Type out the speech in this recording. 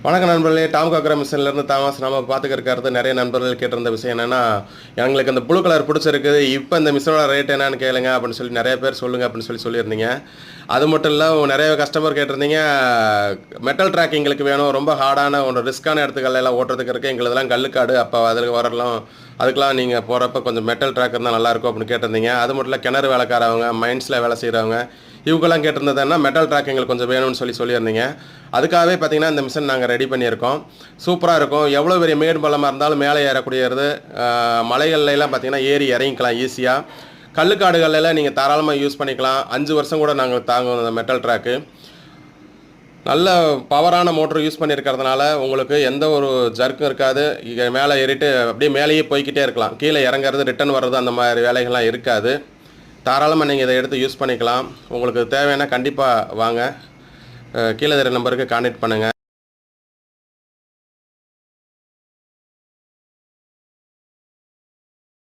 வணக்கம் நண்பர்களே. Tom khakhra மிஷன்லேருந்து Thomas நம்ம பார்த்துக்கிறது நிறைய நண்பர்கள் கேட்டிருந்த விஷயம் என்னென்னா, எங்களுக்கு அந்த ப்ளூ கலர் பிடிச்சிருக்குது, இப்போ இந்த மிஷினோட ரேட் என்னன்னு கேளுங்க அப்படின்னு சொல்லி நிறைய பேர் சொல்லுங்கள் அப்படின்னு சொல்லியிருந்தீங்க. அது மட்டும் இல்லை, நிறைய கஸ்டமர் கேட்டிருந்தீங்க, மெட்டல் ட்ராக் எங்களுக்கு வேணும், ரொம்ப ஹார்டான ஒரு ரிஸ்க்கான இடத்துக்கள் எல்லாம் ஓட்டுறதுக்கு இருக்குது, எங்களுதெல்லாம் கல்லுக்காடு, அப்போ அதில் வரலாம், அதுக்கெலாம் நீங்கள் போகிறப்ப கொஞ்சம் மெட்டல் ட்ராக் இருந்தால் நல்லாயிருக்கும் அப்படின்னு கேட்டிருந்தீங்க. அது மட்டும் இல்லை, கிணறு வேலைக்காரவங்க, மைன்ஸில் வேலை செய்கிறவங்க, இவங்கெல்லாம் கேட்டிருந்ததுன்னா மெட்டல் ட்ராக் எங்களுக்கு கொஞ்சம் வேணும்னு சொல்லியிருந்தீங்க. அதுக்காகவே பார்த்தீங்கன்னா இந்த மிஷின் நாங்கள் ரெடி பண்ணியிருக்கோம். சூப்பராக இருக்கும். எவ்வளோ பெரிய மேடு பள்ளமாக இருந்தாலும் மேலே ஏறக்கூடியது. மலைகள்லாம் பார்த்தீங்கன்னா ஏறி இறங்கிக்கலாம் ஈஸியாக. கல்லுக்காடுகளெல்லாம் நீங்கள் தாராளமாக யூஸ் பண்ணிக்கலாம். 5 வருஷம் கூட நாங்கள் தாங்கும் அந்த மெட்டல் ட்ராக்கு. நல்ல பவரான மோட்டர் யூஸ் பண்ணியிருக்கிறதுனால உங்களுக்கு எந்த ஒரு ஜர்க்கும் இருக்காது. மேலே ஏறிட்டு அப்படியே மேலேயே போய்கிட்டே இருக்கலாம். கீழே இறங்குறது, ரிட்டன் வர்றது, அந்த மாதிரி வேலைகள்லாம் இருக்காது. தாராளமாக நீங்கள் இதை எடுத்து யூஸ் பண்ணிக்கலாம். உங்களுக்கு தேவையான கண்டிப்பாக வாங்க. கீழே தர நம்பருக்கு கான்டாக்ட் பண்ணுங்கள்.